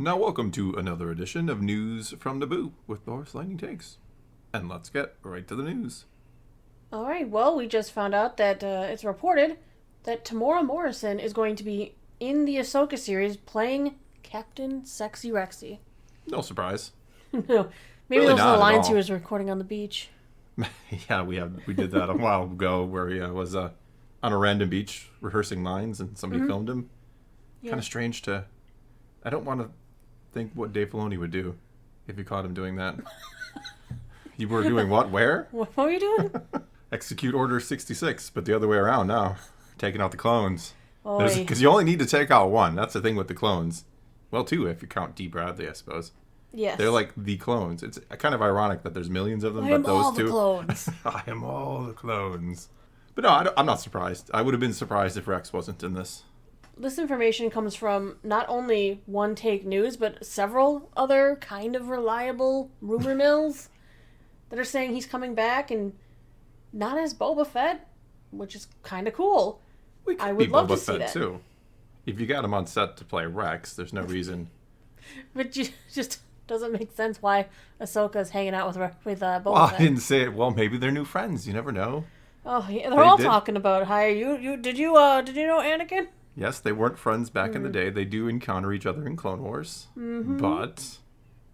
Now welcome to another edition of News from Naboo with Boris Lightning Takes. And let's get right to the news. Alright, well, we just found out that it's reported that Tamora Morrison is going to be in the Ahsoka series playing Captain Sexy Rexy. No surprise. No, maybe Really those are not the at lines all. he was recording on the beach. Yeah, we did that a while ago where he was on a random beach rehearsing lines and somebody filmed him. Yeah. Kind of strange to... I don't want to think what Dave Filoni would do if you caught him doing that. You were doing what? Where? What were you doing? Execute Order 66, but the other way around now. Taking out the clones. Oy. Because you only need to take out one. That's the thing with the clones. Well, two, if you count D. Bradley, I suppose. Yes. They're like the clones. It's kind of ironic that there's millions of them, I but am those all two... the clones. I am all the clones. But no, I'm not surprised. I would have been surprised if Rex wasn't in this. This information comes from not only One Take News, but several other kind of reliable rumor mills that are saying he's coming back and not as Boba Fett, which is kind of cool. We could I be would love Boba to see Fett that. too. If you got him on set to play Rex, there's no reason. But just doesn't make sense why Ahsoka's hanging out with Boba Well, Fett. I didn't say it. Well, maybe they're new friends. You never know. Oh, yeah, they're They all did. talking about hi. Did you know Anakin? Yes, they weren't friends back in the day. They do encounter each other in Clone Wars. But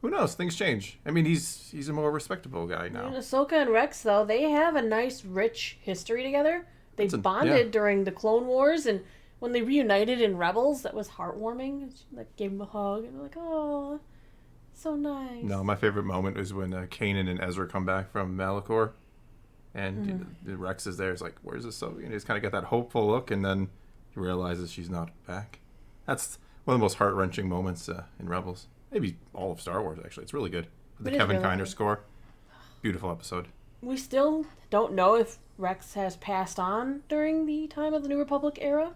who knows? Things change. I mean, he's a more respectable guy And now. Ahsoka and Rex, though, they have a nice, rich history together. They bonded during the Clone Wars, and when they reunited in Rebels, that was heartwarming. She, gave him a hug, and they're like, oh, so nice. No, my favorite moment is when Kanan and Ezra come back from Malachor, and Rex is there. It's like, where's Ahsoka? And he's kind of got that hopeful look, and then he realizes she's not back. That's one of the most heart-wrenching moments in Rebels. Maybe all of Star Wars, actually. It's really good. The It is Kevin really Kiner good. score. Beautiful episode. We still don't know if Rex has passed on during the time of the New Republic era,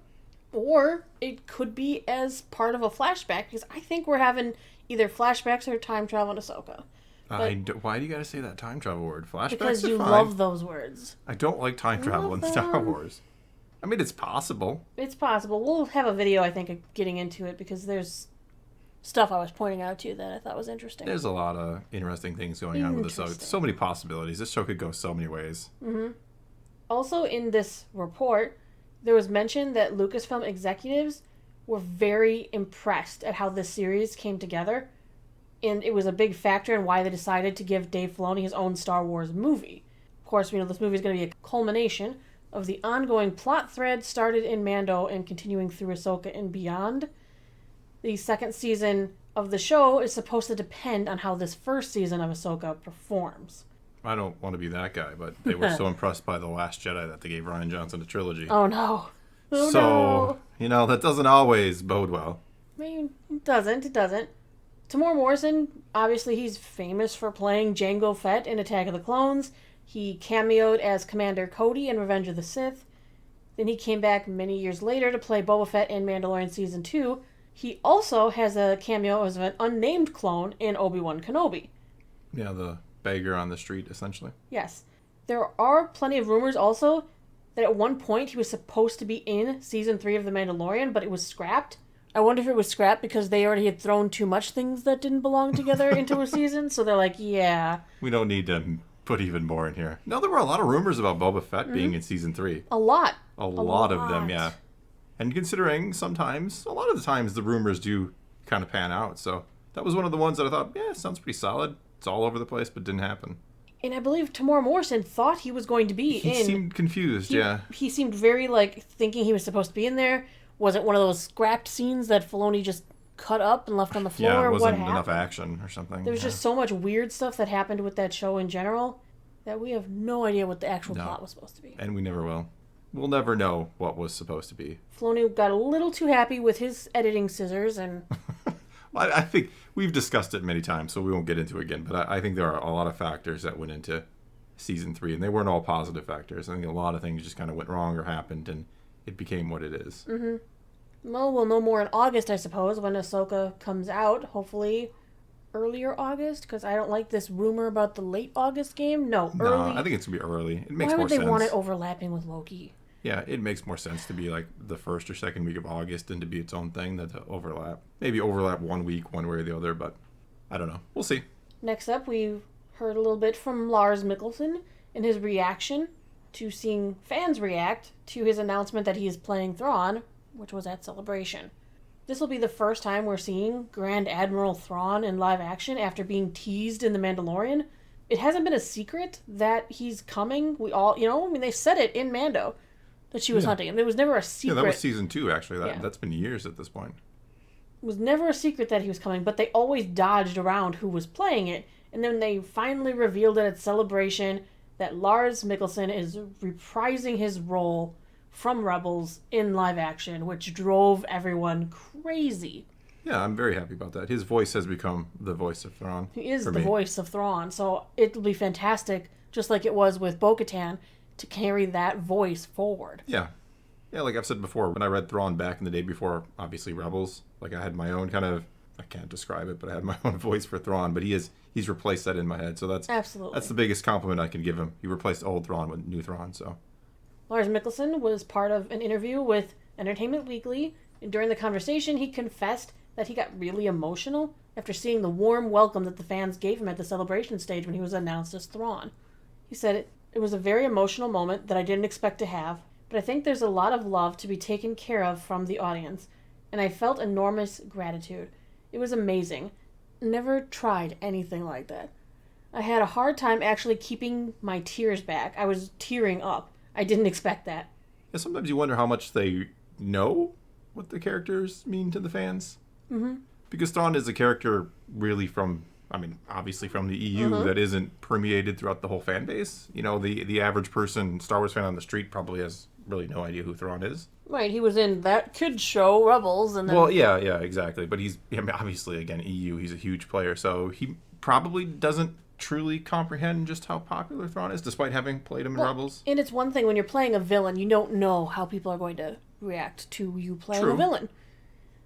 or it could be as part of a flashback, because I think we're having either flashbacks or time travel in Ahsoka. Why do you gotta say that time travel word? Flashbacks Because are you fine. love those words. I don't like time travel in love Star them. Wars. I mean, it's possible. It's possible. We'll have a video, I think, of getting into it, because there's stuff I was pointing out to you that I thought was interesting. There's a lot of interesting things going on with this. Interesting. So many possibilities. This show could go so many ways. Also, in this report, there was mention that Lucasfilm executives were very impressed at how this series came together, and it was a big factor in why they decided to give Dave Filoni his own Star Wars movie. Of course, we know this movie is going to be a culmination of the ongoing plot thread started in Mando and continuing through Ahsoka and beyond. The second season of the show is supposed to depend on how this first season of Ahsoka performs. I don't want to be that guy, but they were so impressed by The Last Jedi that they gave Rian Johnson a trilogy. Oh no. Oh So, no. that doesn't always bode well. I mean, it doesn't. Tamora Morrison, obviously he's famous for playing Jango Fett in Attack of the Clones. He cameoed as Commander Cody in Revenge of the Sith. Then he came back many years later to play Boba Fett in Mandalorian Season 2. He also has a cameo as an unnamed clone in Obi-Wan Kenobi. Yeah, the beggar on the street, essentially. Yes. There are plenty of rumors also that at one point he was supposed to be in Season 3 of The Mandalorian, but it was scrapped. I wonder if it was scrapped because they already had thrown too much things that didn't belong together into a season, so they're like, yeah. We don't need to put even more in here. No, there were a lot of rumors about Boba Fett being in Season 3. A lot. A lot of them, yeah. And considering sometimes, a lot of the times, the rumors do kind of pan out. So that was one of the ones that I thought, yeah, sounds pretty solid. It's all over the place, but didn't happen. And I believe Tamora Morrison thought he was going to be He seemed confused, yeah. He seemed very, thinking he was supposed to be in there. Was it one of those scrapped scenes that Filoni just cut up and left on the floor? Yeah, it wasn't what happened? enough action or something. There was just so much weird stuff that happened with that show in general that we have no idea what the actual plot was supposed to be. And we never will. We'll never know what was supposed to be. Filoni got a little too happy with his editing scissors and... I think we've discussed it many times, so we won't get into it again. But I think there are a lot of factors that went into Season 3, and they weren't all positive factors. I think a lot of things just kind of went wrong or happened, and it became what it is. Mm-hmm. Well, we'll know more in August, I suppose, when Ahsoka comes out. Hopefully earlier August, because I don't like this rumor about the late August game. No, early. I think it's going to be early. It makes Why more would they sense. want it overlapping with Loki? Yeah, it makes more sense to be like the first or second week of August than to be its own thing than to overlap. Maybe overlap 1 week, one way or the other, but I don't know. We'll see. Next up, we've heard a little bit from Lars Mikkelsen in his reaction to seeing fans react to his announcement that he is playing Thrawn, which was at Celebration. This will be the first time we're seeing Grand Admiral Thrawn in live action after being teased in The Mandalorian. It hasn't been a secret that he's coming. We all, they said it in Mando that she was hunting him. It was never a secret. Yeah, that was season 2, actually. That's been years at this point. It was never a secret that he was coming, but they always dodged around who was playing it. And then they finally revealed it at Celebration that Lars Mikkelsen is reprising his role from Rebels in live action, which drove everyone crazy. Yeah, I'm very happy about that. His voice has become the voice of Thrawn. He is the voice of Thrawn, so it'll be fantastic, just like it was with bo-katan, to carry that voice forward. Yeah. Yeah, like I've said before, when I read Thrawn back in the day before, obviously, Rebels, like I had my own kind of, I can't describe it, but I had my own voice for Thrawn, but he's replaced that in my head, so that's the biggest compliment I can give him. He replaced old Thrawn with new Thrawn, so. Lars Mikkelsen was part of an interview with Entertainment Weekly, and during the conversation, he confessed that he got really emotional after seeing the warm welcome that the fans gave him at the Celebration stage when he was announced as Thrawn. He said, "It was a very emotional moment that I didn't expect to have, but I think there's a lot of love to be taken care of from the audience, and I felt enormous gratitude. It was amazing. Never tried anything like that. I had a hard time actually keeping my tears back. I was tearing up. I didn't expect that." Yeah, sometimes you wonder how much they know what the characters mean to the fans. Mm-hmm. Because Thrawn is a character really obviously from the EU that isn't permeated throughout the whole fan base. The average person, Star Wars fan on the street, probably has really no idea who Thrawn is. Right, he was in that kids show, Rebels, and then... Well, yeah, exactly. But obviously, again, EU, he's a huge player, so he probably doesn't truly comprehend just how popular Thrawn is, despite having played him in Rebels. And it's one thing when you're playing a villain, you don't know how people are going to react to you playing a villain.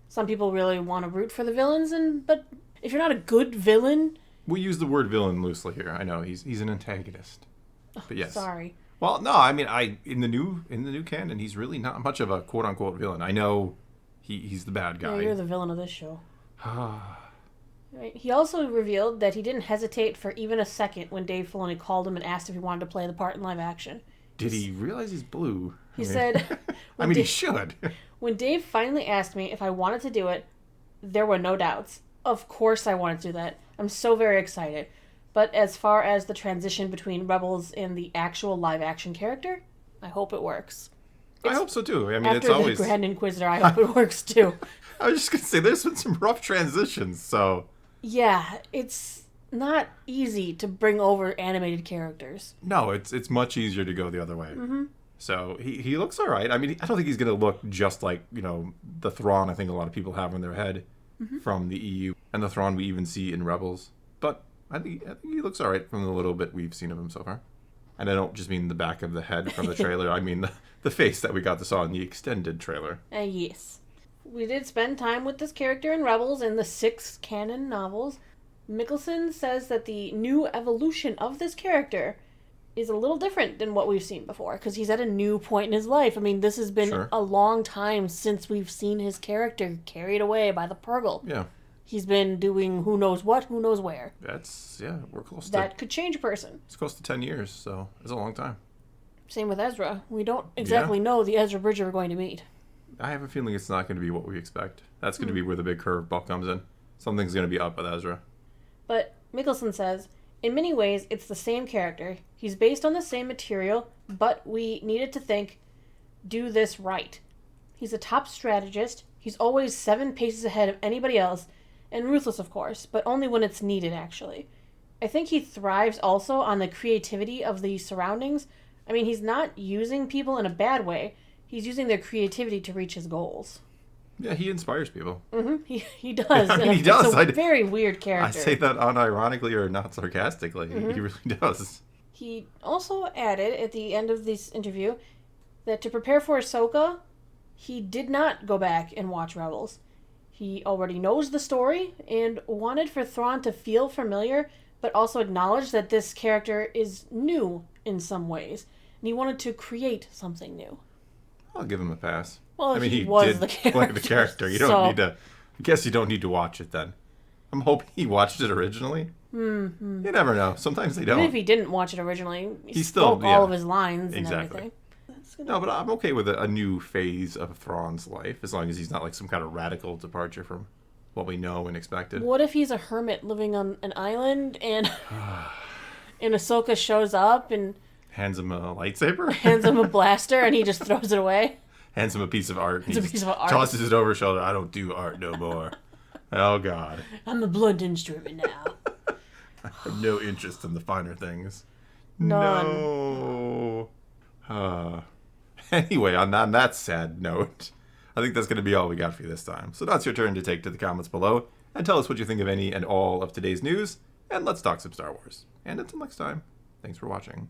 Some people really want to root for the villains, but if you're not a good villain... We use the word villain loosely here. I know, he's an antagonist. But yes. Sorry. Well, no, in the new canon, he's really not much of a quote-unquote villain. I know he's the bad guy. Yeah, you're the villain of this show. Right. He also revealed that he didn't hesitate for even a second when Dave Filoni called him and asked if he wanted to play the part in live action. Did he realize he's blue? He said... he should. When Dave finally asked me if I wanted to do it, there were no doubts. Of course I wanted to do that. I'm so very excited. But as far as the transition between Rebels and the actual live-action character, I hope it works. I hope so, too. After it's always... the Grand Inquisitor, I hope it works, too. I was just going to say, there's been some rough transitions, so... Yeah, it's not easy to bring over animated characters. No, it's much easier to go the other way. Mm-hmm. So he looks all right. I don't think he's going to look just like, the Thrawn I think a lot of people have in their head from the EU, and the Thrawn we even see in Rebels. But I think he looks all right from the little bit we've seen of him so far. And I don't just mean the back of the head from the trailer. I mean the face that we got to saw in the extended trailer. Yes. We did spend time with this character in Rebels in the 6 canon novels. Mikkelsen says that the new evolution of this character is a little different than what we've seen before, because he's at a new point in his life. This has been a long time since we've seen his character carried away by the Purgle. Yeah. He's been doing who knows what, who knows where. We're close to... That could change a person. It's close to 10 years, so it's a long time. Same with Ezra. We don't exactly know the Ezra Bridger we're going to meet. I have a feeling it's not going to be what we expect. That's going to be where the big curveball comes in. Something's going to be up with Ezra. But Mikkelsen says, in many ways, it's the same character. He's based on the same material, but we needed to do this right. He's a top strategist. He's always 7 paces ahead of anybody else, and ruthless, of course, but only when it's needed, actually. I think he thrives also on the creativity of the surroundings. He's not using people in a bad way. He's using their creativity to reach his goals. Yeah, he inspires people. Mm-hmm. He does. He does. It's a very weird character. I say that unironically or not sarcastically. Mm-hmm. He really does. He also added at the end of this interview that to prepare for Ahsoka, he did not go back and watch Rebels. He already knows the story and wanted for Thrawn to feel familiar, but also acknowledge that this character is new in some ways. And he wanted to create something new. I'll give him a pass. Well, I mean, he was did the play the character. You don't need to. I guess you don't need to watch it then. I'm hoping he watched it originally. Mm-hmm. You never know. Sometimes they don't. Even if he didn't watch it originally, he still spoke all of his lines and everything. No, but I'm okay with a new phase of Thrawn's life, as long as he's not like some kind of radical departure from what we know and expected. What if he's a hermit living on an island and Ahsoka shows up and hands him a lightsaber? Hands him a blaster and he just throws it away? Hands him a piece of art. It's a piece of art. Tosses it over his shoulder. I don't do art no more. Oh, God. I'm a blood instrument now. I have no interest in the finer things. None. No. Anyway, on that sad note, I think that's going to be all we got for you this time. So now it's your turn to take to the comments below and tell us what you think of any and all of today's news, and let's talk some Star Wars. And until next time, thanks for watching.